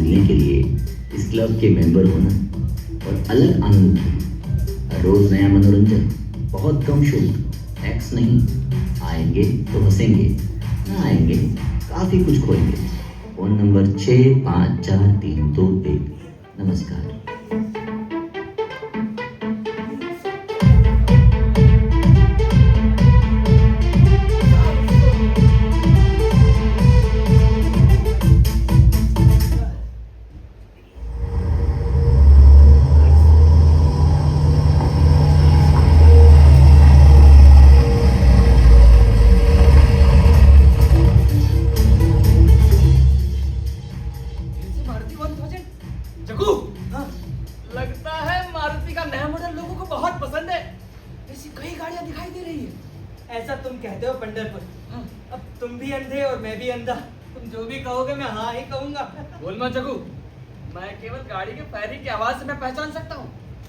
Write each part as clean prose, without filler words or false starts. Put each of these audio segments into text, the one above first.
वसूलने के लिए इस क्लब के मेंबर होना और अलग आनंद उठाना। हर रोज नया मनोरंजन, बहुत कम शुल्क, टैक्स नहीं। आएंगे तो हंसेंगे, ना आएंगे काफी कुछ खोएंगे। Phone number 654321। नमस्कार। मारुति 1000 जग्गू, लगता है मारुति का नया मॉडल लोगों को बहुत पसंद है। ऐसी कई गाड़ियां दिखाई दे रही है। ऐसा तुम कहते हो पंढरपुर। हाँ। अब तुम भी अंधे और मैं भी अंधा। तुम जो भी कहोगे मैं हाँ ही कहूंगा। बोल मत जग्गू, मैं केवल गाड़ी के पैरी की आवाज से मैं पहचान सकता हूँ।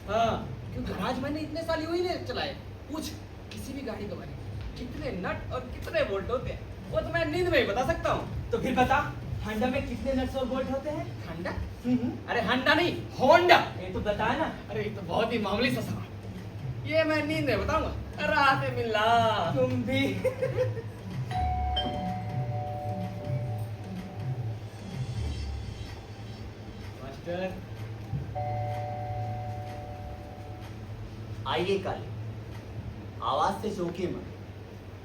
हाँ, क्योंकि गैराज मैंने इतने साल यूं ही नहीं चलाए। पूछ किसी भी गाड़ी के बारे में, कितने नट और कितने बोल्ट होते हैं वो तो मैं नींद में ही बता सकता हूँ। तो फिर बता, होंडा में कितने नट्स और बोल्ट होते हैं? होंडा? अरे होंडा नहीं, होंडा। ये तो बता ना। अरे ये तो बहुत ही मामूली सा सवाल, ये मैं नींद में बताऊंगा। रात में मिलना। तुम भी। मास्टर, आइए काले, आवाज से चौंकिए मत।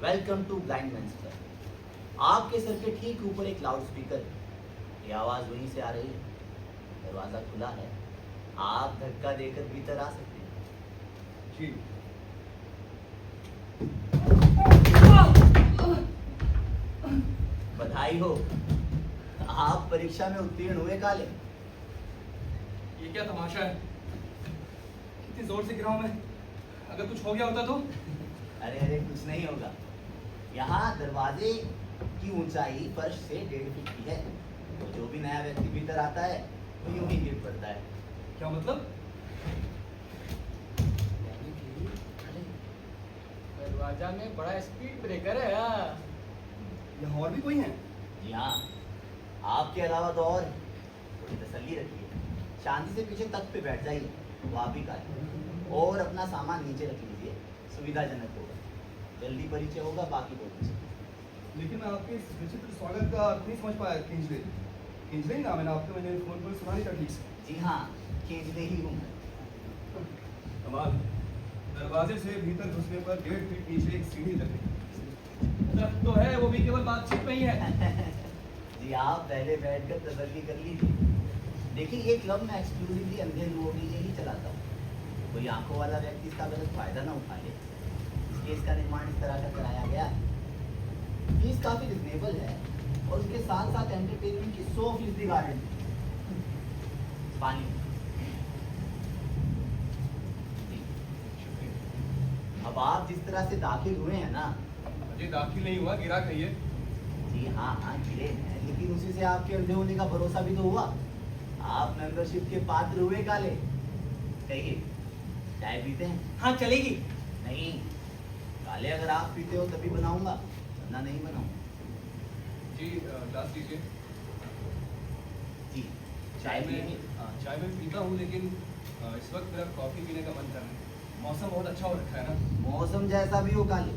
Welcome to blind man's club. आपके सर के ठीक ऊपर एक लाउड स्पीकर है। ये आवाज वहीं से आ रही है। दरवाजा खुला है, आप धक्का देकर भीतर आ सकते हैं। जी। बधाई हो, आप परीक्षा में उत्तीर्ण हुए काले। ये क्या तमाशा है? कितनी जोर से गिरा हूं मैं। अगर कुछ हो गया होता तो? अरे अरे कुछ नहीं होगा। यहाँ दरवाजे की ऊंचाई फर्श से 1.5 फीट की है। तो जो भी नया व्यक्ति भीतर आता है वो यूं ही गिर पड़ता है। क्या मतलब? दरवाजा में बड़ा स्पीड ब्रेकर है। यहाँ और भी कोई है? जी हाँ, आपके अलावा तो और हैं। थोड़ी तसल्ली रखिए, शांति से पीछे तख्त पे बैठ जाइए, वो आप ही का है। और अपना सामान नीचे रख लीजिए, सुविधाजनक होगा। जल्दी परिचय होगा, बाकी तो कुछ। लेकिन मैं आपके इस विचित्र स्वागत का अर्थ नहीं समझ पाया। किंजले किंजले नाम है ना आपका? मैंने फोन पर सुना नहीं था ठीक से। जी हाँ, खींचते ही हूँ। कमाल, दरवाजे से भीतर घुसने पर 1.5 फीट नीचे एक सीढ़ी लगी। दर्द तो है, वो भी केवल बातचीत में ही है। जी आप पहले बैठकर तसल्ली कर लीजिए। देखिए, ये क्लब मैं एक्सक्लूसिवली अंधे लोगों के लिए ही चलाता हूँ। कोई आंखों वाला व्यक्ति इसका गलत फायदा ना उठा ले, इसलिए इसका निर्माण इस तरह का कराया गया है। फीस काफी रिजनेबल है और उसके साथ साथ एंटरटेनमेंट की 100% गारंटी। पानी जी। अब आप जिस तरह से दाखिल हुए हैं ना। ये दाखिल नहीं हुआ, गिरा कहिए। जी हाँ हाँ, गिरे हैं, लेकिन उसी से आपके अंधे होने का भरोसा भी तो हुआ। आप मेंबरशिप के पात्र हुए काले। कहिए, चाय पीते हैं? हाँ चलेगी। नहीं काले, अगर आप पीते हो तभी बनाऊंगा, वरना नहीं बनाऊंगा। जी ग्लास दीजिए। जी चाय पिएंगे? चाय में पीता हूँ, लेकिन इस वक्त मेरा कॉफ़ी पीने का मन कर रहा है। मौसम बहुत अच्छा हो रखा है ना। मौसम जैसा भी हो काले,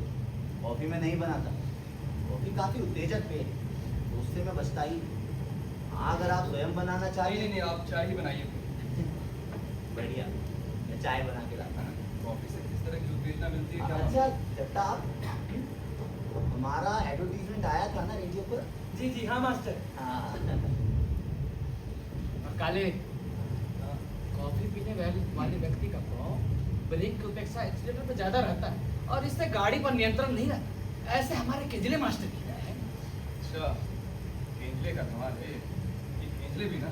कॉफी में नहीं बनाता। कॉफी काफी उत्तेजक पेय है, तो उससे मैं बचता ही नहीं। हाँ, अगर आप स्वयं बनाना नहीं चाहिए। नहीं, आप चाय ही बनाइए। बढ़िया, मैं चाय बना के लाता हूँ। कॉफ़ी से किस तरह की उत्तेजना मिलती है क्या? अच्छा जट्टा, हमारा एडवर्टीजमेंट आया था ना रेडियो पर? जी जी हाँ मास्टर। हाँ। और काले, कॉफी पीने वाले व्यक्ति का भाव ब्रेक की अपेक्षा एक्सीलेटर पे ज्यादा रहता है और इससे गाड़ी पर नियंत्रण नहीं रहता। ऐसे हमारे केजले मास्टर की है। अच्छा, केंजले का कमाल है। ये केंजले भी ना,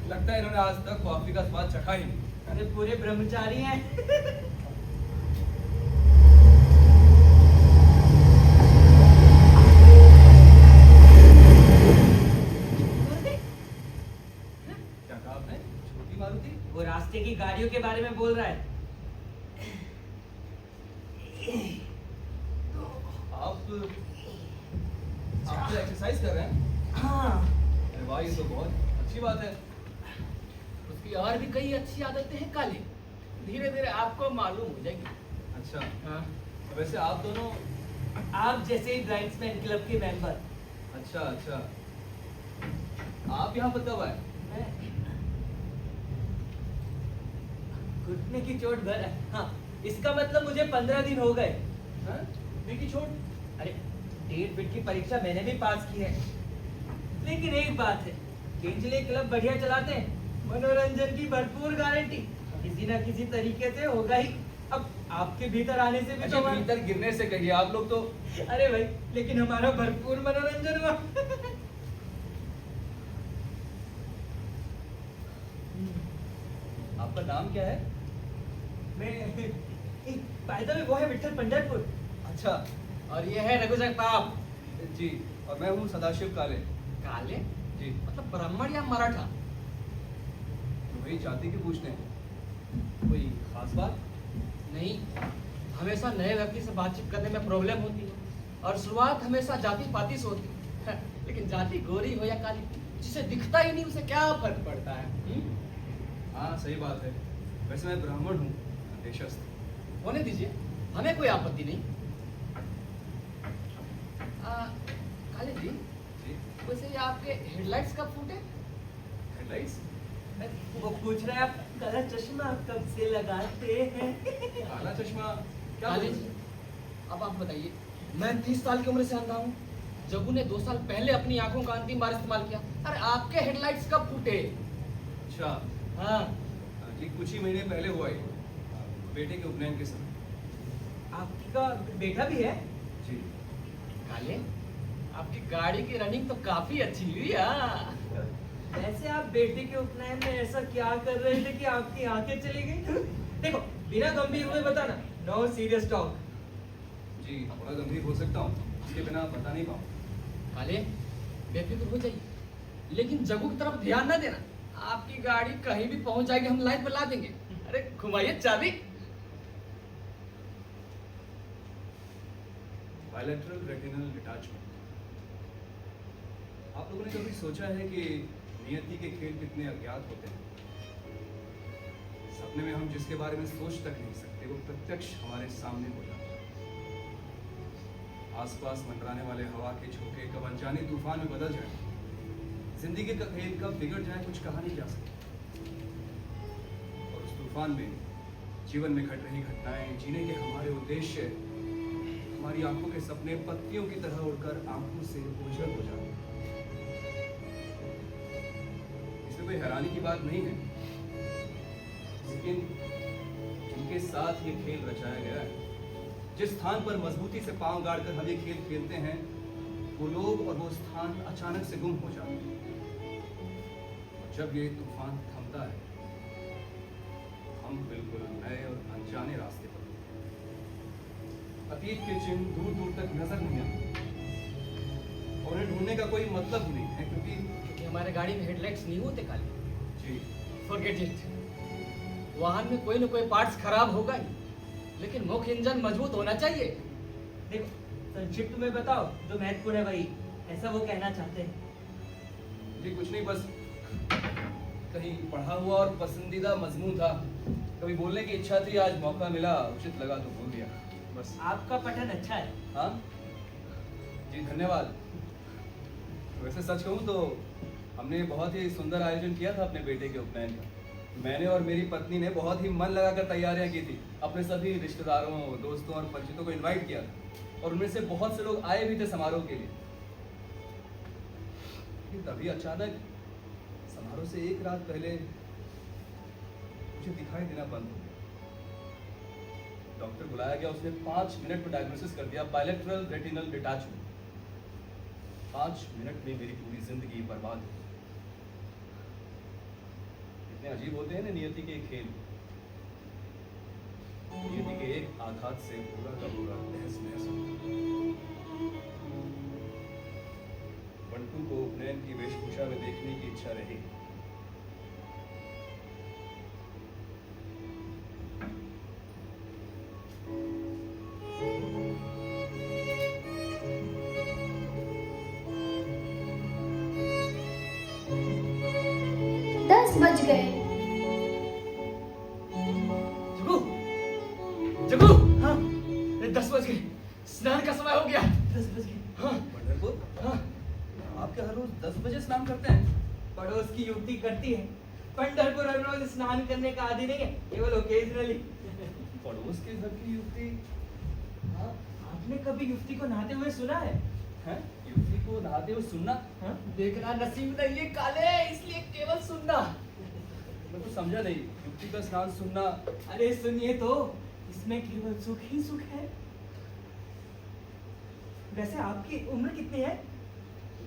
लगता है इन्होंने आज तक कॉफ़ी का स्वाद चखा ही नहीं। अरे पूरे ब्रह्मचारी हैं। क्या कहा आपने? छोटी मारुति? वो रास्ते की गाड़ियों के बारे में बोल रहा है। आप तो एक्सरसाइज कर रहे हैं? हाँ। अरे वाह, ये तो बहुत अच्छी अच्छी बात है। उसकी और भी कई अच्छी आदतें हैं काले, धीरे धीरे आपको मालूम हो जाएगी। अच्छा, हाँ। वैसे आप दोनों। आप जैसे ही ब्राइड्समैन क्लब के मेंबर। अच्छा अच्छा, आप यहाँ पर कब आए? मैं घुटने की चोट भर है। हाँ, इसका मतलब मुझे 15 दिन हो गए। हाँ? देखी छोड़। अरे, 1.5 फीट की परीक्षा मैंने भी पास की है। लेकिन एक बात है, केंजले क्लब बढ़िया चलाते हैं, मनोरंजन की भरपूर गारंटी किसी ना किसी तरीके से होगा ही। अब आपके भीतर आने से भी अच्छा, तो भीतर गिरने से कहिए, आप लोग तो। अरे भाई, लेकिन हमारा भरपूर मनोरंजन हुआ। आपका नाम क्या है? मैं फायदा में वो है विठल पंढरपुर। अच्छा और ये है रघु जगताप। जी, और मैं हूँ सदाशिव काले। काले जी, मतलब ब्राह्मण या मराठा? तो वही जाति के पूछते हैं। कोई खास बात? नहीं, हमेशा नए व्यक्ति से बातचीत करने में प्रॉब्लम होती है और शुरुआत हमेशा जाति पाति से होती है। लेकिन जाति गोरी हो या काली, जिसे दिखता ही नहीं उसे क्या फर्क पड़ता है? हाँ सही बात है। वैसे मैं ब्राह्मण हूँ, देशस्थ। होने दीजिए, हमें कोई आपत्ति नहीं। काले जी, जी, वैसे ये आपके हेडलाइट्स कब फूटे? हेडलाइट्स? वो पूछ रहा है आप काला चश्मा कब से लगाते हैं। काला चश्मा? क्या काले बोल जी, रहे हैं? अब आप बताइए, मैं 30 साल की उम्र से अंधा हूँ। जग्गू ने 2 साल पहले अपनी आंखों का अंतिम बार इस्तेमाल किया। अरे आपके हेडलाइट्स कब फूटे? अच्छा, हाँ, जी कुछ ही महीने पहले हुआ ये, बेटे के उपनयन के समय। आपका बेटा भी है? जी। काले, आपकी गाड़ी की रनिंग तो काफी अच्छी हुई। हाँ, वैसे आप बेटे के उपनयन में ऐसा क्या कर रहे थे कि आपकी आंखें चली गई? देखो, बिना गंभीर हुए बताना। Know serious talk. जी, थोड़ा गंभीर हो सकता हूँ, इसके बिना बता नहीं पाऊँ। काले, बेफिक्र हो जाइए, लेकिन जग्गू की तरफ ध्यान ना देना। आपकी गाड़ी कहीं भी पहुंच जाएगी, हम लाइन पर ला देंगे। अरे घुमाइए चाबी। Bilateral retinal detachment. आप लोगों ने कभी सोचा है कि नियति के खेल कितने अज्ञात होते हैं? सपने में हम जिसके बारे में सोच तक नहीं सकते, वो प्रत्यक्ष हमारे सामने हो जाता है। आसपास मंडराने वाले हवा के झोंके कब अनजाने तूफान में बदल जाए, जिंदगी का खेल कब बिगड़ जाए, कुछ कहा नहीं जा सकता। और उस तूफान में जीवन में घट रही घटनाएं, जीने के हमारे उद्देश्य, हमारी आंखों के सपने पत्तियों की तरह उड़कर आंखों से ओझल हो जाते हैं। इसमें कोई हैरानी की बात नहीं है, लेकिन जिनके साथ ये खेल रचाया गया है, जिस स्थान पर मजबूती से पांव गाड़कर हम ये खेल खेलते हैं, वो लोग और वो स्थान अचानक से गुम हो जाते हैं। और जब ये तूफान थमता है, हम बिल्कुल नए और अनजाने रास्ते पर होते हैं। अतीत के चिन्ह दूर दूर तक नजर नहीं आते और उन्हें ढूंढने का कोई मतलब ही नहीं है, क्योंकि हमारे गाड़ी में हेडलाइट्स नहीं होते काले। जी, फॉरगेट इट। वाहन में कोई न कोई पार्ट्स खराब होगा ही, लेकिन मुख्य इंजन मजबूत होना चाहिए। देखो, संक्षिप्त में बताओ जो महत्वपूर्ण है वही, ऐसा वो कहना चाहते हैं। जी कुछ नहीं, बस कहीं पढ़ा हुआ और पसंदीदा मजमून था, कभी बोलने की इच्छा थी, आज मौका मिला, उचित लगा तो बोल दिया, बस। आपका पठन अच्छा है। हाँ जी, धन्यवाद। वैसे सच कहूँ तो हमने बहुत ही सुंदर आयोजन किया था अपने बेटे के उपनयन का। मैंने और मेरी पत्नी ने बहुत ही मन लगाकर तैयारियां की थी, अपने सभी रिश्तेदारों, दोस्तों और परिचितों को इनवाइट किया और उनमें से बहुत से लोग आए भी थे समारोह के लिए। लेकिन तभी अचानक समारोह से एक रात पहले मुझे दिखाई देना बंद हो गया। डॉक्टर बुलाया गया, उसने 5 मिनट में डायग्नोसिस कर दिया, बायलैटरल रेटिनल डिटैचमेंट। 5 मिनट में मेरी पूरी जिंदगी बर्बाद हो गई। कितने अजीब होते हैं ना नियति के खेल। नियति के एक आघात से पूरा का पूरा तहस नहस हो गया। बंटू को उपनयन की वेशभूषा में देखने की इच्छा रही। बज गए। जग्गू, जग्गू, हाँ, 10 बज गए, स्नान का समय हो गया। 10 बज गए। हाँ, पंढरपुर, हाँ, आप क्या हर रोज 10 बजे स्नान करते हैं? पड़ोस की युवती करती है। पंढरपुर हर रोज स्नान करने का आदि नहीं है, केवल ओकेजनली। पड़ोस के घर की युवती हाँ, आपने कभी युवती को नहाते हुए सुना है? है? युवती को नहाते हुए सुनना? हाँ? देखना नसीब नहीं है काले, इसलिए केवल सुनना। मैं तो समझा नहीं, युवती का स्नान सुनना। अरे सुनिए तो, इसमें केवल सुख ही सुख है। वैसे आपकी उम्र कितनी है?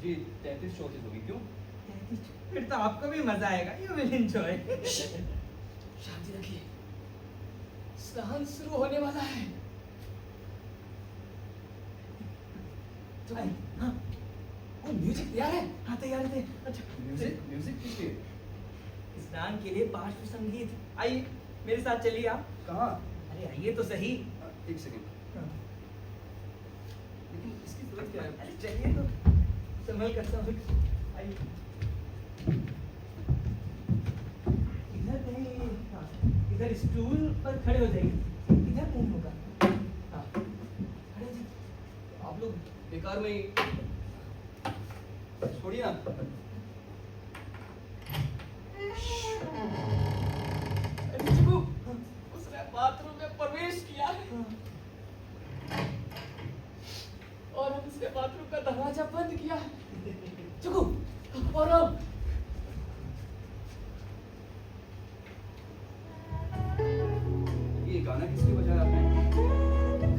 जी 33-34 होगी, क्यों? 33। फिर तो आपको भी मजा आएगा, यू विल एंजॉय। शांति रखिए, स्नान शुरू होने वाला है। तो हाँ वो म्यूजिक तैयार है? हाँ तैयार थे। अच्छा म्यूजिक म्यूजिक किस लिए? स्नान के लिए पार्श्व संगीत। आइए मेरे साथ चलिए आप। कहाँ? अरे आइए तो सही। एक सेकंड। हाँ। लेकिन इसकी जरूरत क्या है? अरे चलिए तो, संभल कर संभल। आइए इधर कहीं, हाँ, इधर स्टूल पर खड़े हो जाइए। इधर कहीं होगा। हाँ खड़े हो जाइए। आप लोग बेकार में ही छोड़िए ना। अरे जग्गू, उसने बाथरूम में प्रवेश किया है हाँ। और हम उसने बाथरूम का दरवाजा बंद किया है। जग्गू, और अब ये गाना किसने बजाया आपने?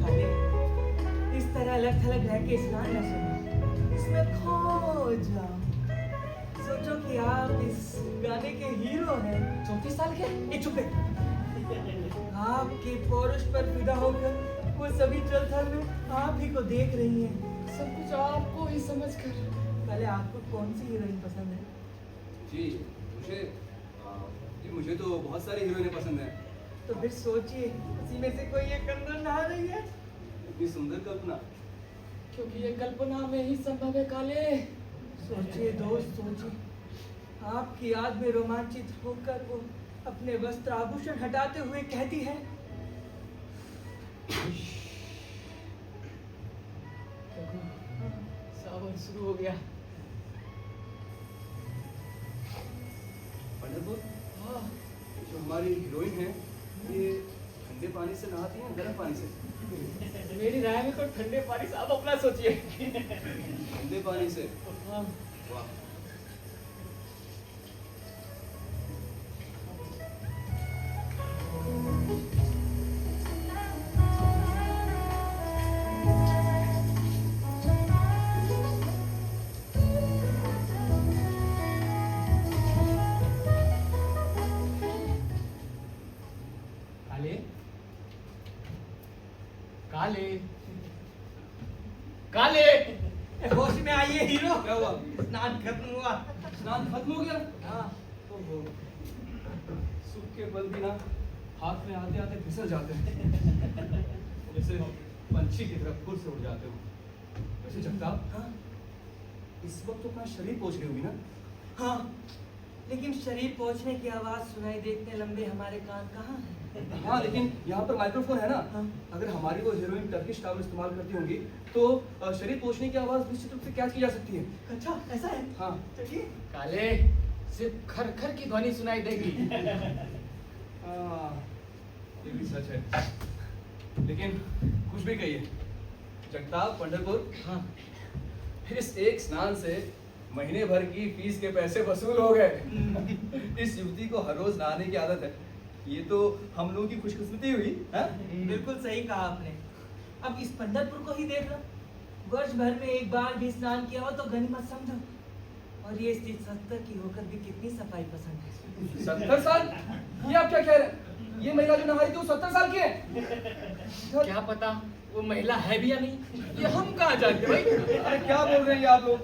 खाली इस तरह अलग थलग रह के स्नान न सुनो, इसमें खो जाओ। सोचो कि आप इस गाने के हीरो हैं। 34 साल के? ये चुप है। आपके पौरुष पर फिदा होकर वो सभी चलथल में आप ही को देख रही हैं। सब कुछ आपको ही समझकर। पहले आपको कौन सी हीरोइन पसंद है? जी मुझे तो बहुत सारी हीरोइनें पसंद हैं। तो फिर सोचिए, उसी में से कोई एक अंदर नहा रही है। इतनी सुंदर कल्पना। क्योंकि ये कल्पना में ही संभव है काले। सोचिए दोस्त सोचिए, आपकी याद में रोमांचित होकर वो अपने वस्त्र आभूषण हटाते हुए कहती है, सावन शुरू हो गया। पंढरपुर, हाँ, जो हमारी हीरोइन है, ये ठंडे पानी से नहाती है गर्म पानी से? मेरी राय में तो ठंडे पानी से। आप अपना सोचिए। ठंडे पानी से। हाँ, वाह। काले, काले, काले। होश में आइए हीरो। क्या हुआ? स्नान खत्म हुआ। स्नान खत्म हो गया? हाँ। ओहो, सुख के बल भी ना हाथ में आते आते फिसल जाते हैं, जैसे पंछी की तरफ फुल से उड़ जाते हो। वैसे जगताप, हाँ इस वक्त तो अपना शरीर पोंछ रही होगी ना? हाँ, लेकिन शरीर पहुंचने की आवाज सुनाई देते लंबे हमारे कान कहाँ हैं? हाँ, लेकिन यहाँ पर माइक्रोफोन है ना। हाँ। अगर हमारी वो हीरोइन टर्किश टावल इस्तेमाल करती होंगी तो शरीर पोंछने की आवाज निश्चित रूप से कैच की जा सकती है। अच्छा ऐसा है? हाँ। चलिए। काले, सिर्फ खर खर की ध्वनि सुनाई देगी। हाँ, ये भी सच है। लेकिन कुछ भी कहिए जगताप, पंढरपुर, हाँ, इस एक स्नान से महीने भर की फीस के पैसे वसूल हो गए। इस युवती को हर रोज नहाने की आदत है। ये तो हम लोगों की खुशकिस्मती हुई है? बिल्कुल सही कहा आपने। अब इस पंढरपुर को ही देख लो, वर्ष भर में एक बार भी स्नान किया हो तो गनीमत समझो। और ये स्थिति 70 की होकर भी कितनी सफाई पसंद है। 70 साल? ये आप क्या कह रहे हैं? ये महिला जो नहा रही थी वो 70 साल की है? क्या पता वो महिला है भी या नहीं, ये हम कहाँ जानते भाई। अरे क्या बोल रहे हैं ये आप लोग?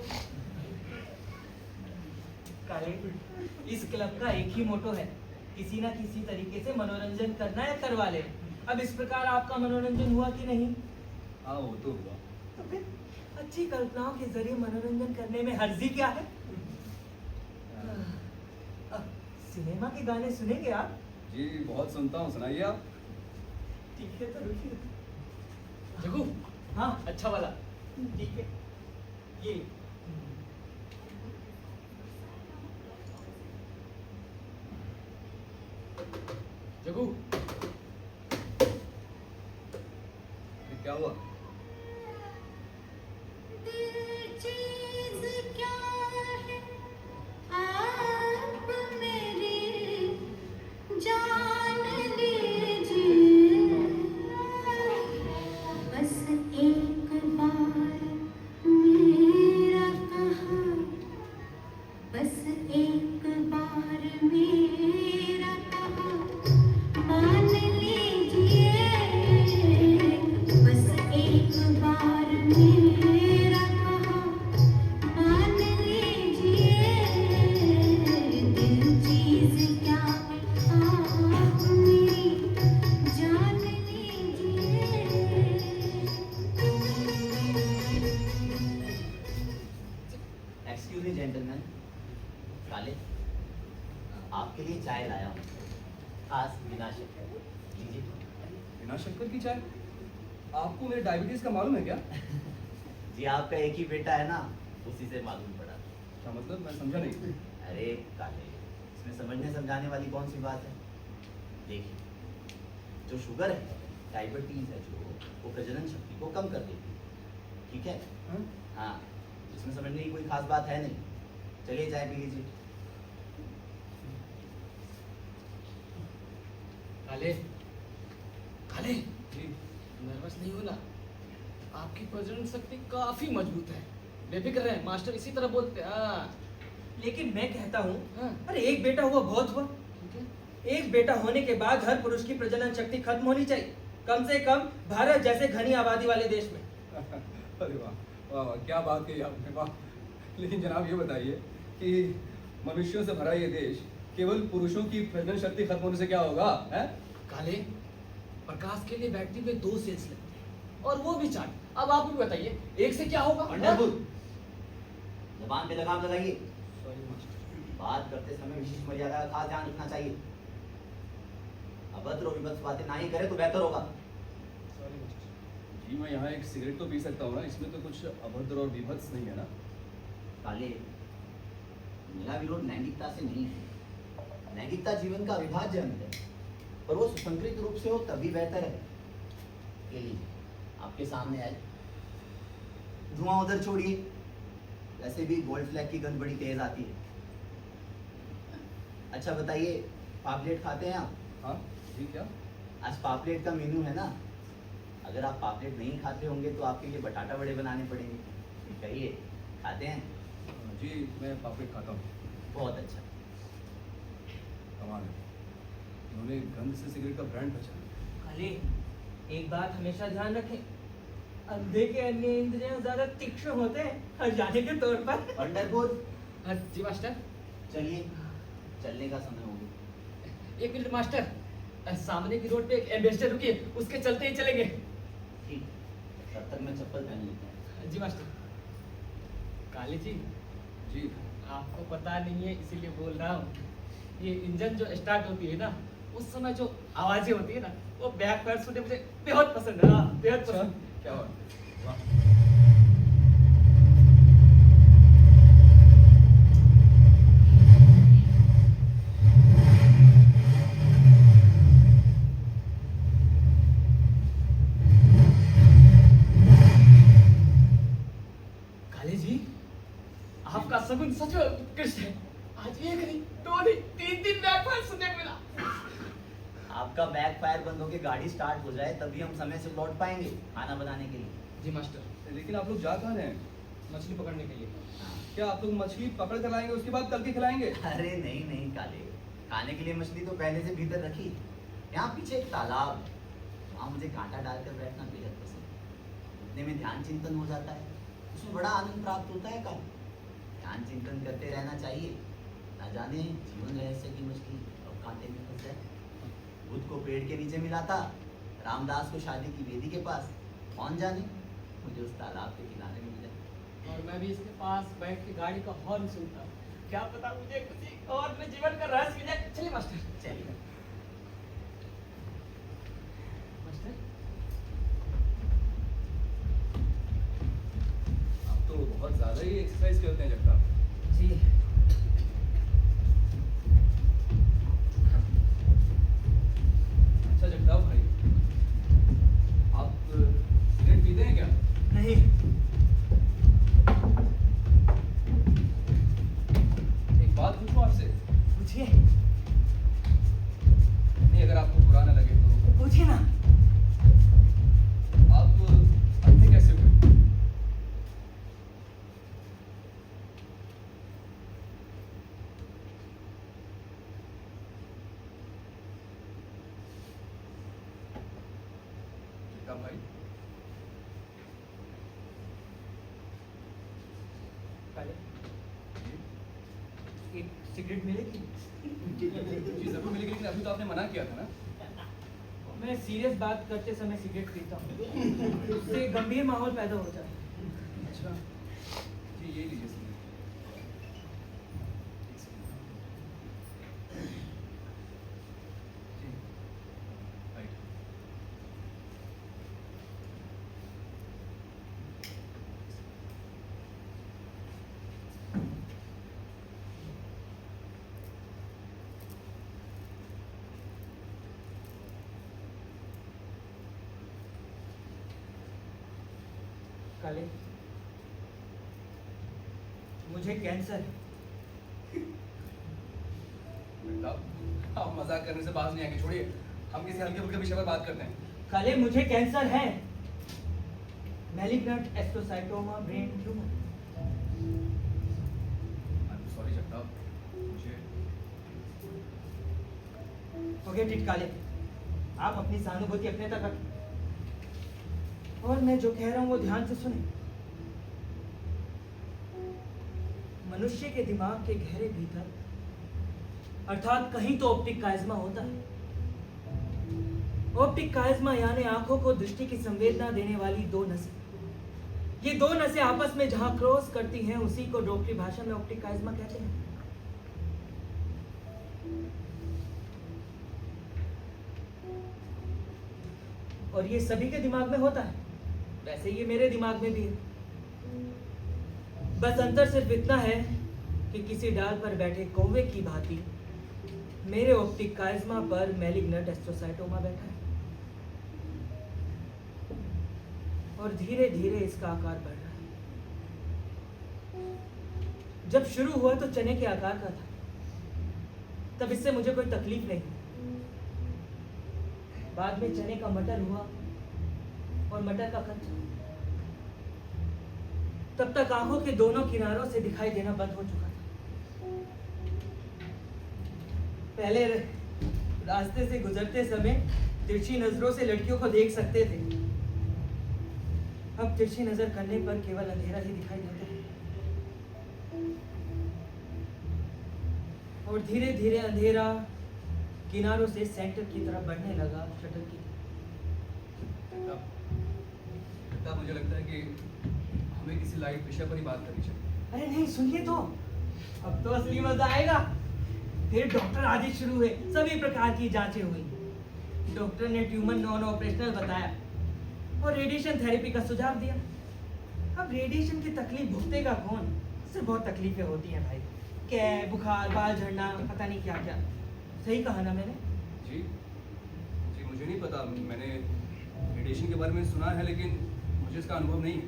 काले, इस क्लब का एक ही मोटो है, किसी ना किसी तरीके से मनोरंजन करना या करवा ले। अब इस प्रकार आपका मनोरंजन हुआ कि नहीं? हाँ, वो तो हुआ। तो फिर अच्छी कल्पनाओं के जरिए मनोरंजन करने में हर्जी क्या है? सिनेमा के गाने सुनेंगे आप? जी बहुत सुनता हूँ, सुनाइए आप। ठीक है तो रुकिए। जगू, हाँ अच्छा वाला। ठीक है, ये जगू, ये क्या हुआ? चीज़ क्या है आप मेरी जान लीजिए, बस एक बार मेरा कहा, बस एक बार मेरा कहा मान लीजिए, बस एक बार मेरा कहा मान लीजिए, दिल चीज़ क्या है आप मेरी जान लीजिए। एक्सक्यूज मी जेंटलमैन, काले, आपके लिए चाय लाया हूँ, खास बिना शक्कर। लीजिए। बिना शक्कर की चाय? आपको मेरे डायबिटीज का मालूम है क्या? जी आपका एक ही बेटा है ना, उसी से मालूम पड़ा। क्या मतलब, मैं समझा नहीं। अरे काले, इसमें समझने समझाने वाली कौन सी बात है? देखिए, जो शुगर है, डायबिटीज है जो, वो प्रजनन शक्ति को कम कर देती है, ठीक है? हाँ? हाँ, इसमें समझने की कोई खास बात है नहीं। चलिए चाय पी लीजिए। काले, काले, जी नर्वस नहीं हो ना? आपकी प्रजनन शक्ति काफी मजबूत है। बेफिक्र रहे, मास्टर इसी तरह बोलते हैं। हाँ, लेकिन मैं कहता हूँ, हाँ। अरे एक बेटा हुआ बहुत हुआ। ठीक है। एक बेटा होने के बाद हर पुरुष की प्रजनन शक्ति खत्म होनी चाहिए, कम से कम भारत जैसे घनी आबादी वाले देश में। अरे वाह वाह वाह, क्या बात कही आपने, वाह। लेकिन जनाब ये बताइए कि मनुष्यों से भरा ये देश केवल पुरुषों की प्रजनन शक्ति खत्म होने से क्या होगा, है? काले, प्रकाश के लिए बैटरी में 2 सेल्स लगते हैं और वो भी चार्ज। अब आप भी बताइए, एक से क्या होगा? वंडरफुल। जबान पे लगाम लगाइए। Sorry master. बात करते समय विशिष्ट मर्यादा का खास ध्यान रखना चाहिए। अभद्र और विभत्स बातें ना ही करे तो बेहतर होगा। Sorry master. जी मैं यहाँ एक सिगरेट तो पी सकता हूँ ना, इसमें तो कुछ अभद्र और विभत्स नहीं है ना? काले, मेरा विरोध नैतिकता से नहीं है। नैतिकता जीवन का अविभाज्य अंग है, पर वो सुसंकृत रूप से हो तभी बेहतर है। ये लीजिए, आपके सामने है। धुआं उधर छोड़िए। वैसे भी गोल्ड फ्लैग की गंध बड़ी तेज आती है। अच्छा बताइए, पापलेट खाते हैं आप? हाँ जी, क्या? आज पापलेट का मेनू है ना। अगर आप पापलेट नहीं खाते होंगे तो आपके लिए बटाटा बड़े बनाने पड़ेंगे। कहिए, खाते हैं? जी मैं पापलेट खाता हूँ। बहुत अच्छा। कमाल है, उन्होंने गंध से सिगरेट का ब्रांड पहचाना। काले, एक बात हमेशा ध्यान रखें, अंधे के अन्य इंद्रियां ज्यादा तीक्ष्ण होते हैं हजाने के तौर पर। वंडरफुल। हाँ, जी मास्टर। चलिए, चलने का समय हो गया। 1 मिनट मास्टर, सामने की रोड पे एक एम्बेसडर रुकी है, उसके चलते ही चलेंगे। ठीक, तब तक मैं चप्पल पहन लेता हूँ। जी मास्टर। काली जी, जी आपको पता नहीं है इसीलिए बोल रहा हूँ, ये इंजन जो स्टार्ट होती है ना, उस समय जो आवाजें होती है ना, वो बैक फायर सुनने मुझे बेहद पसंद है। हाँ, बेहद अच्छा, पसंद। क्या बात है, वाह। काली जी, आपका सगुन सच में उत्कृष्ट है। आज 1 नहीं, 2 नहीं, 3 बैक फायर सुनने को मिला। आपका बैक फायर बंद होकर गाड़ी स्टार्ट हो जाए तभी हम समय से लौट पाएंगे खाना बनाने के लिए। जी मास्टर, लेकिन आप लोग जा कहाँ रहे हैं? मछली पकड़ने के लिए। क्या आप लोग मछली पकड़ कर लाएंगे उसके बाद तल के खिलाएंगे? अरे नहीं नहीं काले, खाने के लिए मछली तो पहले से भीतर रखी। यहाँ पीछे एक तालाब है, वहाँ मुझे कांटा डालकर बैठना बेहद पसंद है। उतने में ध्यान चिंतन हो जाता है, उसमें बड़ा आनंद प्राप्त होता है। काले, ध्यान चिंतन करते रहना चाहिए। न जाने जीवन रहस्य की मछली अब कांटे में फंस जाए। बुद्ध को पेड़ के नीचे मिला था, रामदास को शादी की वेदी के पास, कौन जाने मुझे उस तालाब के किनारे मिल जाए। और मैं भी इसके पास बैठ के गाड़ी का हॉर्न सुनता हूँ। क्या पता मुझे कुछ और अपने जीवन का रहस्य मिल जाए। जनाब भाई। काले, एक सिगरेट मिलेगी? जी जरूर मिलेगी, लेकिन अभी तो आपने मना किया था ना। मैं सीरियस बात करते समय सिगरेट पीता हूँ, उससे गंभीर माहौल पैदा हो जाता है। अच्छा जी, ये लीजिए सिगरेट। जी राइट। काले, मुझे कैंसर है। बेटा आप मजाक करने से बाज नहीं आएंगे, छोड़िए, हम किसी हल्के फुल्के विषय पर बात करते हैं। काले, मुझे कैंसर है। Malignant astrocytoma brain tumour. Sorry Jagtap, मुझे फॉरगेट इट काले, आप अपनी सहानुभूति अपने तक रखें और मैं जो कह रहा हूं वो ध्यान से सुने। मनुष्य के दिमाग के गहरे भीतर अर्थात कहीं तो ऑप्टिक काइज़्मा होता है। ऑप्टिक काइज़्मा यानी आंखों को दृष्टि की संवेदना देने वाली दो नसें। ये दो नसें आपस में जहां क्रॉस करती हैं उसी को डॉक्टरी भाषा में ऑप्टिक काइज़्मा कहते हैं। और ये सभी के दिमाग में होता है, वैसे ये मेरे दिमाग में भी है। बस अंतर सिर्फ इतना है कि किसी डाल पर बैठे कौवे की भांति मेरे ऑप्टिक काइज़्मा पर मैलिग्नेंट एस्ट्रोसाइटोमा बैठा है और धीरे धीरे इसका आकार बढ़ रहा है। जब शुरू हुआ तो चने के आकार का था, तब इससे मुझे कोई तकलीफ नहीं। बाद में चने का मटर हुआ और मटर का कंचा। तब तक आंखों के दोनों किनारों से दिखाई देना बंद हो चुका था। पहले रास्ते से गुजरते समय तिरछी नजरों से लड़कियों को देख सकते थे, अब तिरछी नजर करने पर केवल अंधेरा ही दिखाई देता है। और धीरे धीरे अंधेरा किनारों से सेंटर की तरफ बढ़ने लगा, शटर की। जगताप, मुझे लगता है कि हमें किसी लाइट विषय पर ही बात करनी चाहिए। अरे नहीं, सुनिए तो, अब तो असली मजा आएगा। फिर डॉक्टर आदि शुरू हुए, सभी प्रकार की जांचें हुई। डॉक्टर ने ट्यूमर नॉन ऑपरेशनल बताया और रेडिएशन थेरेपी का सुझाव दिया। अब रेडिएशन की तकलीफ भुगतेगा कौन? इससे बहुत तकलीफें होती हैं भाई, क्या बुखार, बाल झड़ना, पता नहीं क्या क्या। सही कहा ना मैंने? जी जी, मुझे नहीं पता, मैंने रेडिएशन के बारे में सुना है लेकिन मुझे इसका अनुभव नहीं है।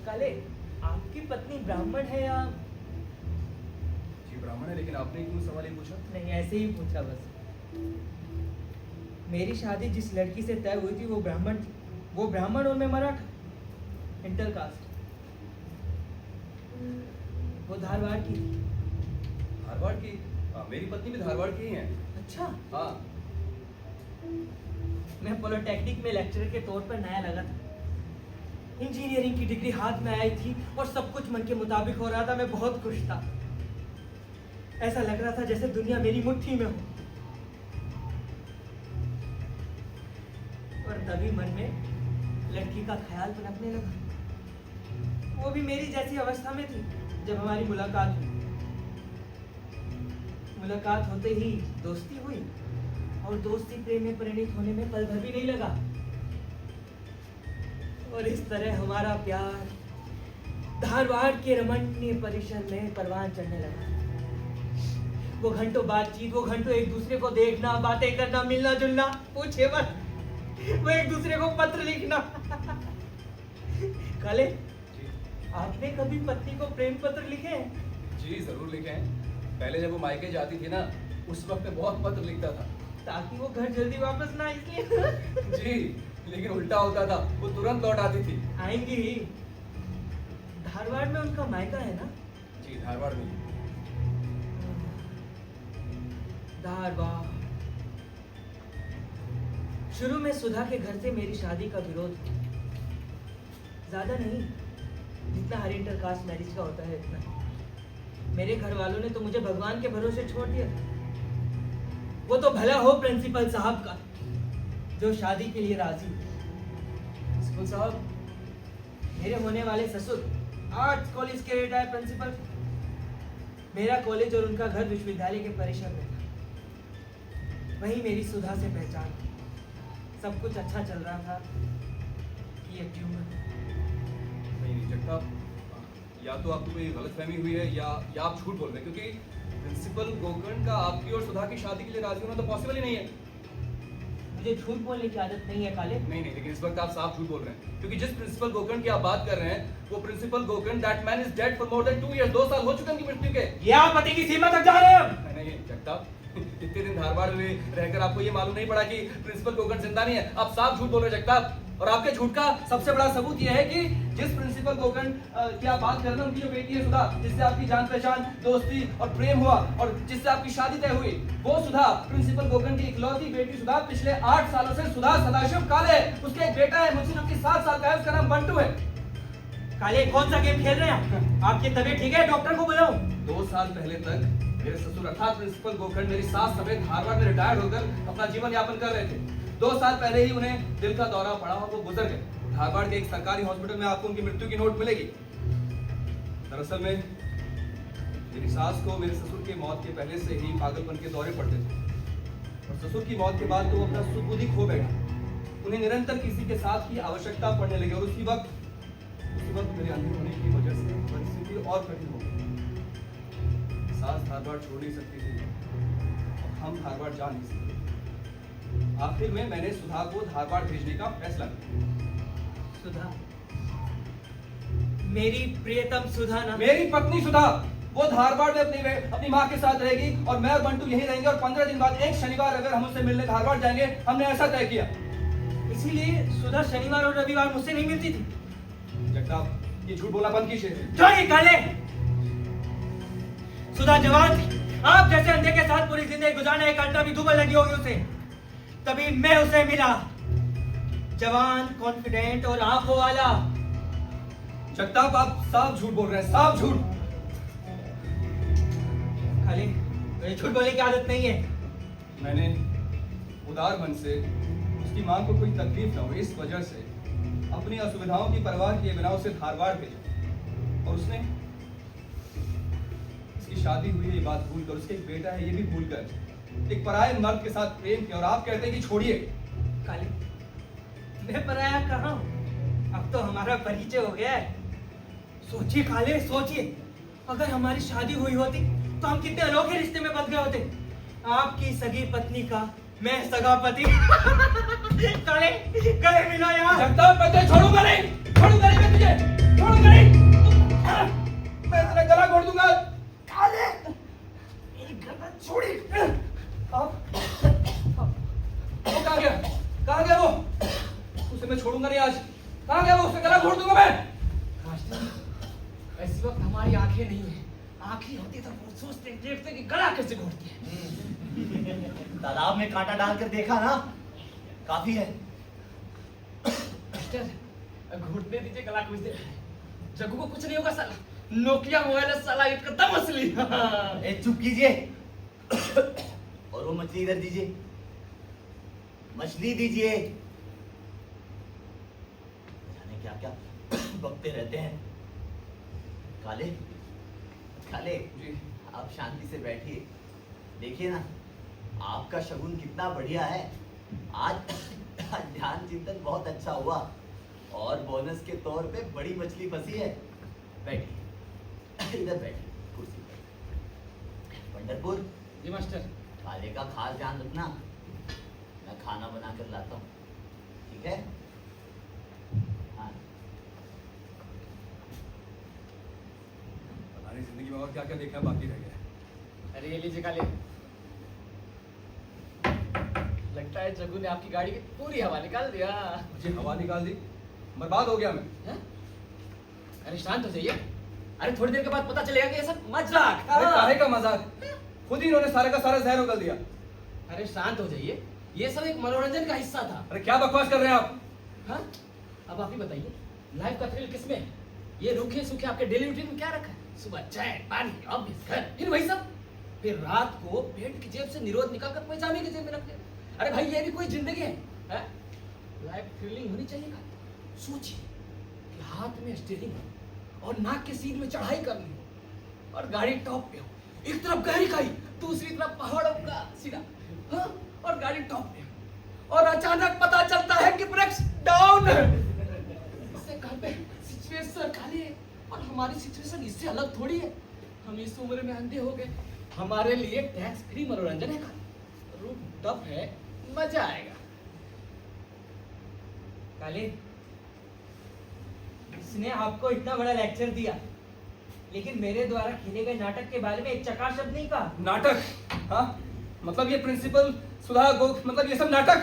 काले, आपकी पत्नी ब्राह्मण है या? जी ब्राह्मण है, लेकिन आपने क्यों सवाल ये पूछा? नहीं, ऐसे ही पूछा बस। मेरी शादी जिस लड़की से तय हुई थी वो ब्राह्मण थी। वो ब्राह्मण और मैं मराठा, इंटरकास्ट। वो धारवाड़ की थी। धारवाड़ की? मेरी पत्नी भी धारवाड़ की ही है। अच्छा। हाँ। मैं पॉलिटेक्निक में लेक्चरर के तौर पर नया लगा था। इंजीनियरिंग की डिग्री हाथ में आई थी और सब कुछ मन के मुताबिक हो रहा था। मैं बहुत खुश था, ऐसा लग रहा था जैसे दुनिया मेरी मुट्ठी में हो। और तभी मन में लड़की का ख्याल पनपने लगा। वो भी मेरी जैसी अवस्था में थी जब हमारी मुलाकात हुई। मुलाकात होते ही दोस्ती हुई और दोस्ती प्रेम में परिणित होने में पल भर भी नहीं लगा। और इस तरह हमारा प्यार धारवाड़ के रमणीय परिसर में परवान चढ़ने लगा। वो घंटों बातचीत, वो घंटों एक दूसरे को देखना, बातें करना, मिलना जुलना, पूछे मत। वो एक दूसरे को पत्र लिखना। काले, आपने कभी पत्नी को प्रेम पत्र लिखे हैं? जी जरूर लिखे हैं। पहले जब वो मायके जाती थी ना, उस वक्त मैं बहुत पत्र लिखता था ताकि वो घर जल्दी वापस ना, इसलिए। जी, लेकिन उल्टा होता था, वो तुरंत लौट आती थी। आएंगी ही। धारवाड़ में उनका मायका है ना? जी धारवाड़ में। धारवाड़ शुरू में सुधा के घर से मेरी शादी का विरोध था। ज्यादा नहीं, जितना हर इंटरकास्ट मैरिज का होता है इतना। मेरे घर वालों ने तो मुझे भगवान के भरोसे छोड़ दिया। वो तो भला हो प्रिंसिपल साहब का, जो शादी के लिए राजी। प्रिंसिपल साहब, मेरे होने वाले ससुर आर्ट्स कॉलेज के रिटायर्ड प्रिंसिपल। मेरा कॉलेज और उनका घर विश्वविद्यालय के परिसर में था। वहीं मेरी सुधा से पहचान। सब कुछ अच्छा चल रहा था कि ये ट्यूमर। नहीं जगताप, या तो आपको कोई गलतफहमी हुई है या आप झूठ बोल रहे हैं, क्योंकि प्रिंसिपल गोकर्ण का आपकी और सुधा की शादी के लिए राजी होना तो पॉसिबल ही नहीं है। मुझे झूठ बोलने की आदत नहीं है काले। नहीं, लेकिन इस वक्त आप साफ झूठ बोल रहे हैं, क्योंकि जिस प्रिंसिपल गोकर्ण की आप बात कर रहे हैं वो principal Gokarn, that man is dead for more than 2 years, 2 साल हो चुके हैं उनकी मृत्यु के। ये आप पति की सीमा तक जा रहे हैं। नहीं जगताप, इतने दिन धारवाड़ में रहकर आपको ये मालूम नहीं पड़ा कि प्रिंसिपल गोकर्ण जिंदा नहीं है। आप साफ झूठ बोल रहे हैं जगताप, और आपके झूठ का सबसे बड़ा सबूत यह है कि जिस प्रिंसिपल गोकर्ण की आप बात कर रहे हैं, उनकी जो बेटी है सुधा, जिससे आपकी जान पहचान, दोस्ती और प्रेम हुआ और जिससे आपकी शादी तय हुई, वो सुधा, प्रिंसिपल गोकर्ण की इकलौती बेटी सुधा, पिछले 8 सालों से सुधा सदाशिव काले, उसका एक बेटा है मुझसे जो कि 7 साल का है, उसका नाम बंटू है। काले कौन सा गेम खेल रहे हैं? आपकी तबीयत ठीक है? डॉक्टर को बुलाऊं? 2 साल पहले तक मेरे ससुर अर्थात प्रिंसिपल गोकर्ण मेरी सास समेत धारवाड़ में रिटायर्ड होकर अपना जीवन यापन कर रहे थे। 2 साल पहले ही उन्हें दिल का दौरा पड़ा और वो गुजर गए। धारवाड़ के एक सरकारी हॉस्पिटल में आपको उनकी मृत्यु की नोट मिलेगी। दरअसल में मेरी सास को मेरे ससुर की मौत के पहले से ही पागलपन के दौरे पड़ते थे, और ससुर की मौत के बाद तो वो अपना सुध-बुद्धि खो बैठा। उन्हें निरंतर किसी के साथ की आवश्यकता पड़ने लगी, और उसी वक्त मेरे अंधे होने की वजह से परिस्थिति और कठिन हो गई। सास धारवाड़ छोड़ नहीं सकती थी और हम धारवाड़ जा नहीं सकते। आखिर में मैंने सुधा को धारवाड़ भेजने का फैसला किया। सुधा, मेरी प्रियतम सुधा ना? मेरी पत्नी सुधा, वो धारवाड़ में अपनी माँ के साथ रहेगी और मैं और बंटू यहीं रहेंगे, और 15 दिन बाद एक शनिवार अगर हम उससे मिलने धारवाड़ जाएंगे, हमने ऐसा तय किया। इसीलिए सुधा शनिवार और रविवार मुझसे नहीं मिलती थी। जगताप, ये झूठ बोलना बंद कीजिए। जो ये काले, सुधा जवान थी। आप जैसे अंधे के साथ पूरी जिंदगी गुजारने एक घंटा भी धूप लगी होगी उसे। तभी मैं उसे मिला, जवान, कॉन्फिडेंट और आंखों वाला। जगताप, आप साफ झूठ बोल रहे हैं, साफ झूठ। खाली मुझे झूठ बोलने की आदत नहीं है। मैंने उदार मन से उसकी मां को कोई तकलीफ न हो इस वजह से अपनी असुविधाओं की परवाह किए बिना उसे धारवाड़ भेजा, और उसने इसकी शादी हुई है ये बात भूलकर, उसके एक बेटा है ये भी भूलकर एक पराये मर्द के साथ प्रेम किया, और आप कहते हैं कि छोड़िए। काली, मैं पराया कहाँ हूँ? अब तो हमारा परिचय हो गया है। सोचिए काले, सोचिए, अगर हमारी शादी हुई होती तो हम कितने अनोखे रिश्ते में बंध गए होते। आपकी सगी पत्नी का मैं सगा पति। काले, गले मिलो यार। जगताप, मैं तुझे छोड़ूंगा नहीं, छोड़ूंगा नहीं, मैं तुझे छोड़ूंगा नहीं, मैं तेरा गला घोट दूंगा। काले, मेरी गर्दन छोड़ी। वो कहाँ गया? कहाँ गया वो? उसे मैं छोड़ूंगा नहीं आज। कहाँ गया वो? उसका गला घोट दूंगा मैं। इस वक्त हमारी आंखें नहीं है, आंखें होती तो वो सोचते देखते कि गला कैसे घोटती है। तालाब में कांटा डालकर देखा ना, काफी है। मास्टर, घोटने दीजिए, गला कुछ दे। जग्गू को कुछ नहीं होगा साला, नोकिया मोबाइल है साला, एकदम असली। ए, चुप कीजिए। और वो मछली इधर दीजिए, मछली दीजिए। जाने क्या क्या बकते रहते हैं। काले, काले जी। आप शांति से बैठिए। देखिए ना, आपका शगुन कितना बढ़िया है। आज ध्यान चिंतन बहुत अच्छा हुआ, और बोनस के तौर पे बड़ी मछली फंसी है। बैठिए, इधर बैठिए कुर्सी पे। पंढरपुर जी मास्टर। काले का खास ध्यान रखना, मैं खाना बना कर लाता हूँ, ठीक है? हाँ। पता नहीं जिंदगी में और क्या क्या देखना बाकी रह गया। अरे ये लीजिए काले, लगता है जग्गू ने आपकी गाड़ी की पूरी हवा निकाल दिया। मुझे हवा निकाल दी, बर्बाद हो गया मैं। हैं? अरे शांत हो जाइए। अरे थोड़ी देर के बाद पता चलेगा कि ये सब मजाक। अरे काहे का मजाक? खुद ही इन्होंने सारे का सारा जहर उगल दिया। अरे शांत हो जाइए, ये सब एक मनोरंजन का हिस्सा था। अरे क्या बकवास कर रहे हैं आप? हाँ, अब आप ही बताइए, लाइफ का थ्रिल किसमें है? ये रूखे सूखे आपके डेली रूटीन में क्या रखा है? सुबह चाय, पानी, ऑफिस, घर, फिर वही सब। फिर रात को पेट की जेब से निरोध निकालकर पैजामे की जेब में रखते हैं। अरे भाई, ये भी कोई जिंदगी है? लाइफ थ्रिलिंग होनी चाहिए का? सोचिए कि हाथ में स्टीयरिंग हो और नाक के सीध में चढ़ाई करनी हो और गाड़ी टॉप पे हो, एक तरफ गहरी खाई, दूसरी तरफ पहाड़ों का सिरा, हाँ? और गाड़ी टॉप पे हो और अचानक पता चलता है कि ब्रेक्स डाउन है। इससे कहां पे सिचुएशन खाली है और हमारी सिचुएशन इससे अलग थोड़ी है। हम इस उम्र में अंधे हो गए, हमारे लिए टैक्स फ्री मनोरंजन है का? रूप टफ है, मजा आएगा। काले, इसने आपको इतना बड़ा लेक्चर दिया, लेकिन मेरे द्वारा खेले गए नाटक के बारे में एक चकार शब्द नहीं कहा। नाटक? हाँ, मतलब ये प्रिंसिपल सुधा गोख, मतलब ये सब नाटक?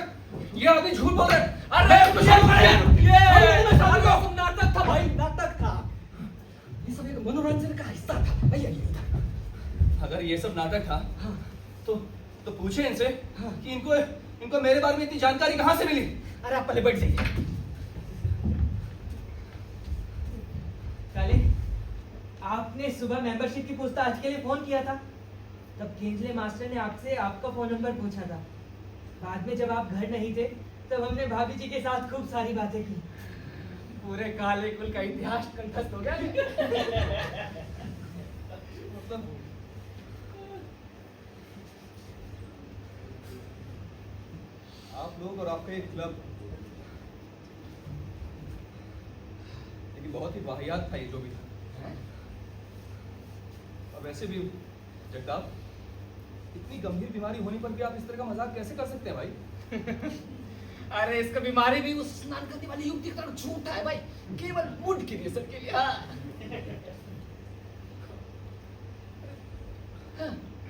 ये आदमी झूठ बोल रहे हैं। अरे मुझे ये सब नाटक था भाई, नाटक था। ये सब एक मनोरंजन का हिस्सा था। भैया ये था। अगर ये सब नाटक था, हाँ। तो पूछे इनसे हाँ। कि इनको मेरे बारे में इतनी जानकारी कहाँ से मिली? अरे आप पहले बैठ जाइए। काले, आपने सुबह मेंबरशिप की पूछताछ के लिए फोन किया था, तब केंजले मास्टर ने आपसे आपका फोन नंबर पूछा था। बाद में जब आप घर नहीं थे, तब हमने भाभी जी के साथ खूब सारी बातें की। पूरे काले कुल का इतिहास कंठस्थ हो गया। मतलब आप लोग और आपका एक क्लब, लेकिन बहुत ही वाहियात था ये जो भी था। और वैसे भी जगताप, इतनी गंभीर बीमारी होने पर भी आप इस तरह का मजाक कैसे कर सकते हैं भाई? अरे इसका बीमारी भी उस स्नान करने वाली युवती की तरह झूठा है भाई, केवल मूड क्रिएशन के लिए।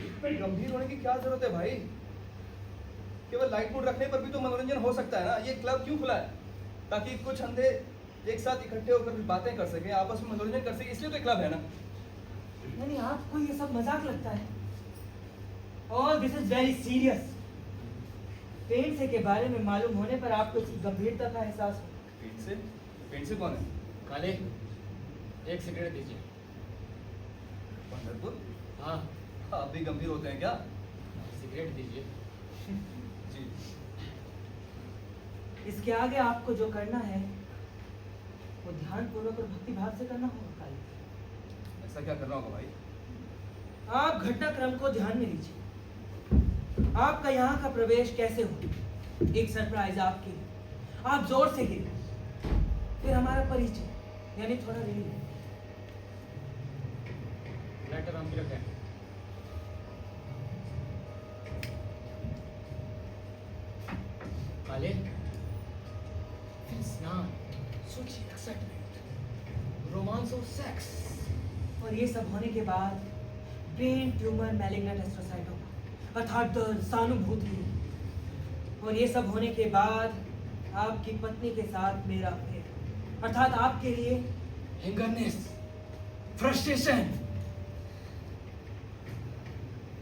इतने गंभीर होने की क्या जरूरत है भाई? केवल लाइट मूड रखने पर भी तो मनोरंजन हो सकता है ना। ये क्लब क्यों खुला है? ताकि कुछ अंधे एक साथ इकट्ठे होकर बातें कर सके, आपस में मनोरंजन कर सके, इसलिए तो क्लब है ना। नहीं, आपको ये सब मजाक लगता है। और this is very serious. Paint से के बारे में मालूम होने पर आपको इसकी गंभीरता का एहसास हो। पेंट से कौन है? काले, एक सिगरेट दीजिए। पंढरपुर? हाँ, आप भी गंभीर होते हैं क्या? सिगरेट दीजिए। जी। इसके आगे आपको जो करना है वो ध्यानपूर्वक और भक्ति भाव से करना होगा। काले, ऐसा क्या करना होगा भाई? आप घटनाक्रम को ध्यान में लीजिए। आपका यहाँ का प्रवेश कैसे हो? एक सरप्राइज आपके लिए। आप जोर से गिरे, फिर हमारा परिचय यानी थोड़ा रील। लेटर हम रखें। काले, फिर स्नान, सोचिए, एक्साइटमेंट, रोमांस और सेक्स। और ये सब होने के बाद ब्रेन ट्यूमर मैलिग्नेंट एस्ट्रोसाइट होगा, अर्थात दर्द, सहानुभूति। और ये सब होने के बाद आपकी पत्नी के साथ मेरा अफेयर, अर्थात आपके लिए एंगरनेस, फ्रस्ट्रेशन।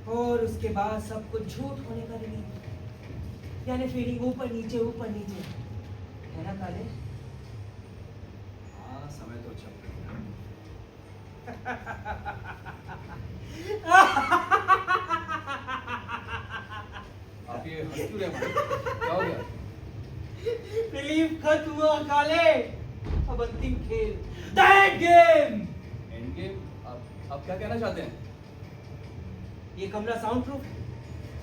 और उसके बाद सब कुछ झूठ होने का रिलीफ, यानी फीलिंग ऊपर नीचे है ना काले? हाँ, समय तो अच्छा। आप ये हंस क्यों रहे हैं भाई? क्या हो गया? रिलीफ खत्म हुआ काले। अब अंतिम खेल, the end game. End game? आप क्या कहना चाहते हैं? ये कमरा साउंड प्रूफ है।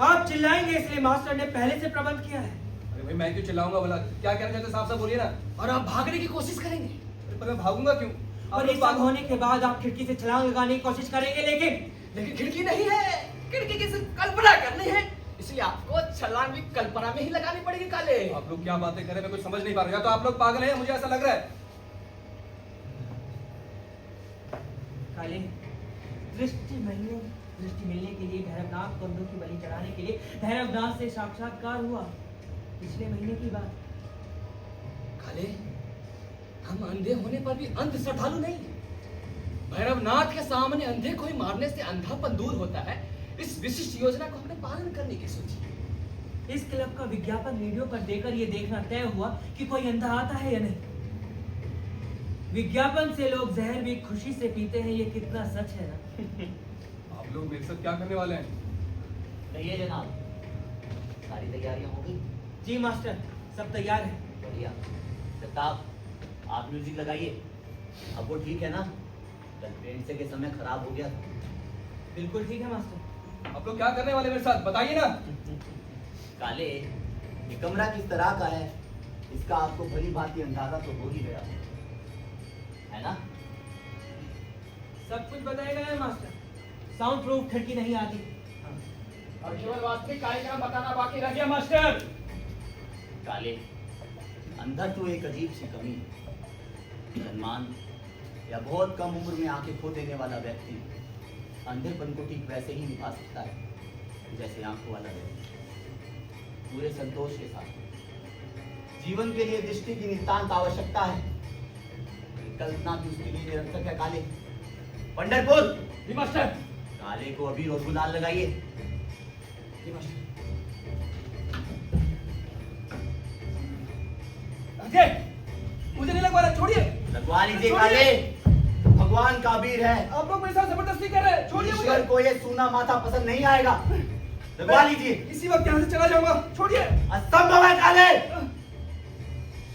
आप चिल्लाएंगे इसलिए मास्टर ने पहले से प्रबंध किया है। अरे भाई, मैं क्यों चिल्लाऊंगा भला? क्या कहना चाहते हैं? साफ साफ बोलिए ना। और आप भागने की कोशिश करेंगे। अरे पर मैं भागूंगा क्यों? और ये सब होने के बाद आप खिड़की से छलांग लगाने की कोशिश करेंगे, लेकिन खिड़की नहीं है, खिड़की की सिर्फ कल्पना करनी है, इसलिए आपको छलांग भी कल्पना में ही लगानी पड़ेगी। काले, आप लोग क्या बातें कर रहे हैं? मैं कुछ समझ नहीं पा रहा। या तो आप लोग पागल हैं, मुझे ऐसा लग रहा है। काले, दृष्टि मिलने के लिए भैरवनाथ को अंधों की बलि चढ़ाने के लिए भैरवनाथ से साक्षात्कार हुआ पिछले महीने की बात। काले, हम अंधे होने पर भी अंध श्रद्धालु नहीं है। भैरवनाथ के सामने अंधे को ही मारने से अंधापन दूर होता है। इस विशिष्ट योजना को हमने पालन करने की सोची। इस क्लब का विज्ञापन रेडियो पर देकर ये देखना तय हुआ कि कोई अंधा आता है या नहीं। विज्ञापन से लोग जहर भी खुशी से पीते हैं, ये कितना सच है ना। आप लोग मेरे साथ क्या करने वाले हैं? कहिए जनाब, सारी तैयारियां हो गई? जी मास्टर, सब तैयार है। बढ़िया। प्रताप, आप म्यूजिक लगाइए। अब वो ठीक है ना? कल ट्रेन से के समय खराब हो गया था। बिल्कुल ठीक है मास्टर। आप लोग क्या करने वाले मेरे साथ बताइए ना। काले, ये कमरा किस तरह का है इसका आपको भली भांति अंदाजा तो हो ही गया है ना? सब कुछ बताया गया है मास्टर। साउंड प्रूफ खिड़की नहीं आती। और केवल वास्तविक कार्यक्रम बताना बाकी रह गया मास्टर। काले, अंधत्व एक अजीब सी कमी है। जन्मान या बहुत कम उम्र में आंखें खो देने वाला व्यक्ति अंधेपन को ठीक वैसे ही निभा सकता है जैसे आंखों वाला व्यक्ति पूरे संतोष के साथ। जीवन के लिए दृष्टि की नितांत आवश्यकता है, कल्पना भी उसके लिए निरर्थक है। काले, पंढरपुर। जी मास्टर। काले को अबीर और गुलाल लगाइए। जी मास्टर। मुझे नहीं लगवा रहा, छोड़िए। लगवा लीजिए काले, भगवान का अबीर है। आप लोग मेरे साथ जबरदस्ती कर रहे हैं, छोड़िए मुझे। ईश्वर को ये सूना माथा पसंद नहीं आएगा। लगवा लीजिए। इसी वक्त यहाँ से चला जाऊंगा, छोड़िए। असंभव है काले।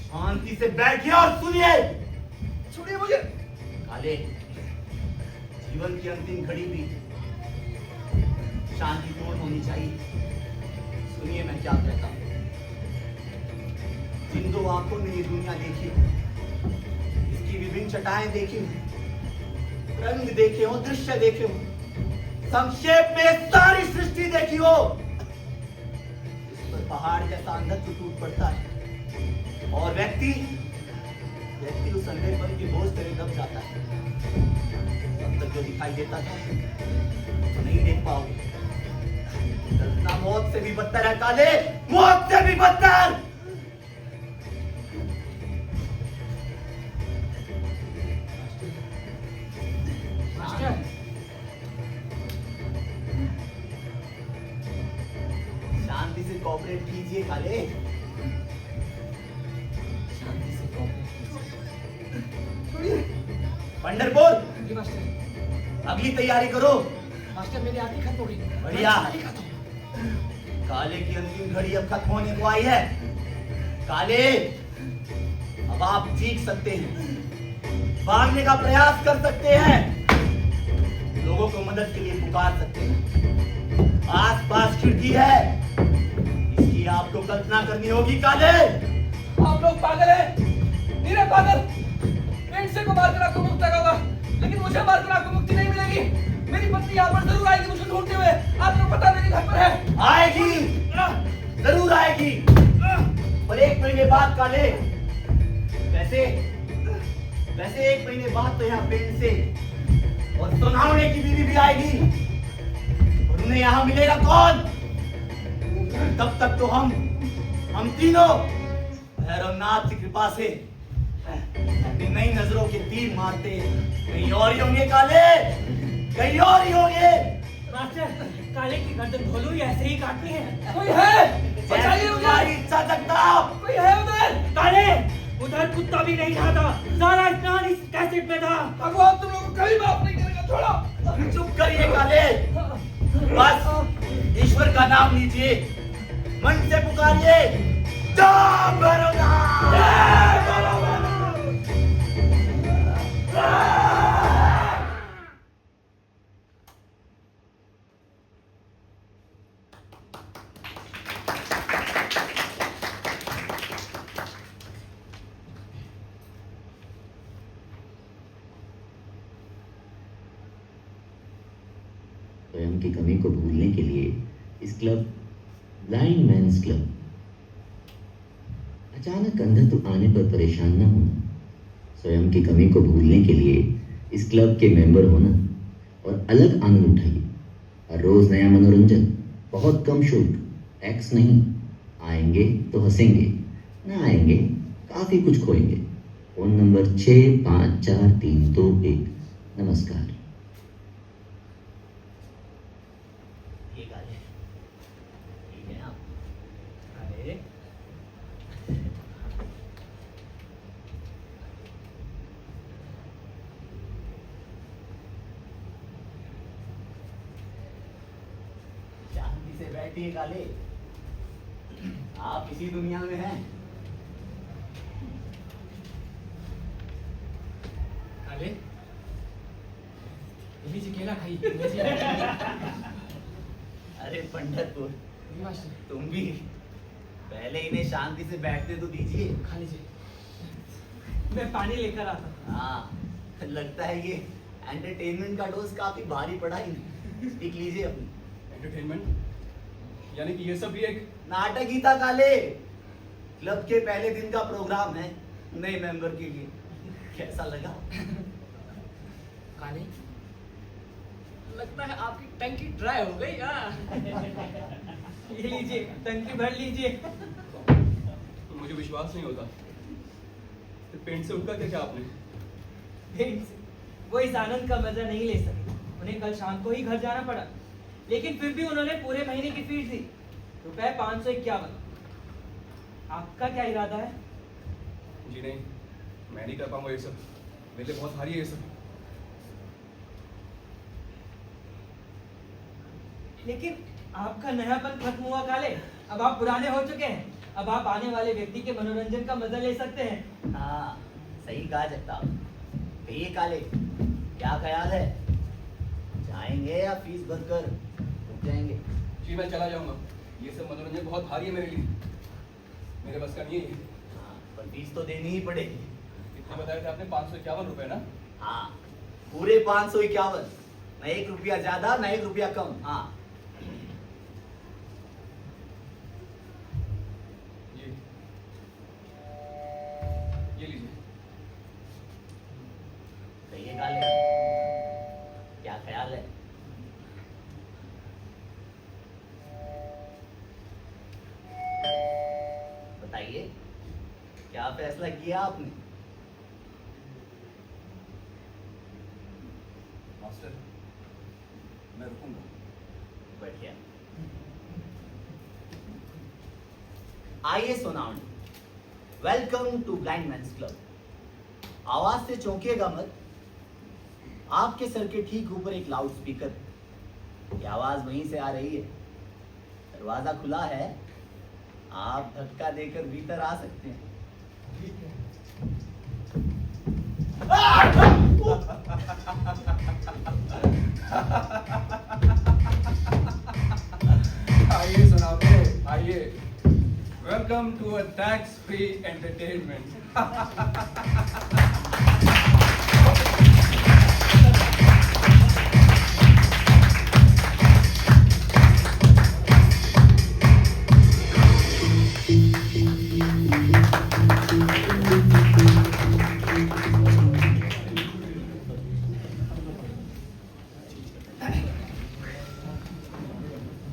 शांति से बैठिए और सुनिए। छोड़िए मुझे। काले, जीवन की अंतिम घड़ी भी शांतिपूर्ण होनी चाहिए। सुनिए मैं क्या कहता हूँ। जिन दो आंखों ने ये दुनिया देखी हो, इसकी विभिन्न छटाएं देखी हो, रंग देखे हो, दृश्य देखे हो, संक्षेप में सारी सृष्टि देखी हो, इस पर पहाड़ जैसा अंधत्व टूट पड़ता है और व्यक्ति उस अंधेपन की बोझ तले दब जाता है। अब तक जो दिखाई देता था तो नहीं देख पाओगे। कल्पना मौत से भी बदतर है काले, मौत से भी बदतर। मास्टर। शांति से कॉपरेट कीजिए काले, शांति से कॉपरेट कीजिए। पंढरपुर। जी मास्टर। अगली तैयारी करो। मास्टर, मेरी आरती खत्म हो गई। बढ़िया। आरती खत्म। काले की अंतिम घड़ी अब खत्म होने को आई है। काले, अब आप जीत सकते हैं, भागने का प्रयास कर सकते हैं, लोगों को मदद के लिए पुकार सकते हैं। आसपास खिड़की है, इसकी आपको कल्पना करनी होगी। काले, आप लोग पागल हैं, नीरे पागल। पेंट को मारकर आपको मुक्त होगा, लेकिन मुझे मारकर आपको मुक्ति नहीं मिलेगी। मेरी पत्नी यहाँ पर जरूर आएगी मुझे ढूंढते हुए। आपको पता मेरी घर पर है। आएगी, जरूर आएगी, पर 1 महीने बाद। काले, वैसे 1 महीने बाद तो यहाँ पेन से और सुनावने की बीवी भी आएगी, और उन्हें यहाँ मिलेगा कौन? तब तक तो हम तीनों भैरवनाथ की कृपा से अपनी नई नजरों के तीर मारते कहीं और ही होंगे। काले, कहीं और ही होंगे। मास्टर, काले की गर्दन ढोलू ही ऐसे ही काटनी है। कोई है? बचाइए मुझे। तुम्हारी इच्छा तकता। कोई है उधर? काले, उधर कुत्ता भी नहीं था, सारा स्नान इस कैसेट में था। भगवान तुम लोगों को कभी माफ नहीं करेगा, छोड़ो। चुप करिए काले, बस ईश्वर का नाम लीजिए, मन से पुकारिए। जय भैरवनाथ। जय भैरवनाथ। स्वयं की कमी को भूलने के लिए इस क्लब ब्लाइंड मैन्स क्लब। अचानक अंधत्व आने पर परेशान न होना, स्वयं की कमी को भूलने के लिए इस क्लब के मेंबर होना और अलग आनंद उठाइए। हर रोज नया मनोरंजन, बहुत कम शुल्क, टैक्स नहीं। आएंगे तो हंसेंगे, ना आएंगे काफी कुछ खोएंगे। Phone number 654321। नमस्कार। ये काले, ठीक है ना? रहती है काले। आप इसी दुनिया में हैं। काले लीजिए केला खाइए। अरे पंडितपुर, जी मास्टर, तुम भी पहले इन्हें शांति से बैठने तो दीजिए। खा लीजिए। मैं पानी लेकर आता हूँ। हाँ, लगता है ये एंटरटेनमेंट का डोज काफी भारी पड़ा इन्हें। स्पीक लीजिए अपनी। एंटरटेनमेंट यानी कि ये सब भी एक नाटक ही था काले। क्लब के पहले दिन का प्रोग्राम है नए मेंबर के लिए। कैसा लगा? काले लगता है आपकी टंकी ड्राई हो गई। हाँ ये लीजिए, टंकी भर लीजिए। मुझे विश्वास नहीं होता। तो पेंट से उनका क्या क्या आपने? फिर वो इस आनंद का मजा नहीं ले सके। उन्हें कल शाम को ही घर जाना पड़ा, लेकिन फिर भी उन्होंने पूरे महीने की फीस दी, ₹551। आपका क्या इरादा है? जी नहीं, मैं नहीं कर पाऊंगा ये सब। मेरे लिए बहुत भारी है ये सब। लेकिन आपका नयापन खत्म हुआ काले। अब आप पुराने हो चुके हैं। अब आप आने वाले व्यक्ति के मनोरंजन का मजा ले सकते हैं। हाँ, सही कहा जगताप। कहिए काले, क्या ख्याल है? जाएंगे या फीस भरकर रुक जाएंगे? जी मैं चला जाऊंगा। ये सब मनोरंजन बहुत भारी है मेरे लिए। मेरे बस का नहीं है ये। हाँ, पर फीस तो देनी ही पड़ेगी। कितने बताए थे आपने? 551 रुपए ना? हाँ, पूरे 551। न 1 रुपया ज्यादा न 1 रुपया कम। हाँ, ये लीजिए। कहिए काले, क्या ख्याल है? बताइए, क्या फैसला किया आपने? मास्टर, मैं रुकूंगा। बढ़िया। आइए Sonawane, welcome to blind man's club. आवाज से चौंकिएगा मत। आपके सर के ठीक ऊपर एक लाउड स्पीकर है। ये आवाज वहीं से आ रही है। दरवाजा खुला है, आप धक्का देकर भीतर आ सकते हैं। आइए सुनाओगे, आइए। Welcome to a tax free entertainment.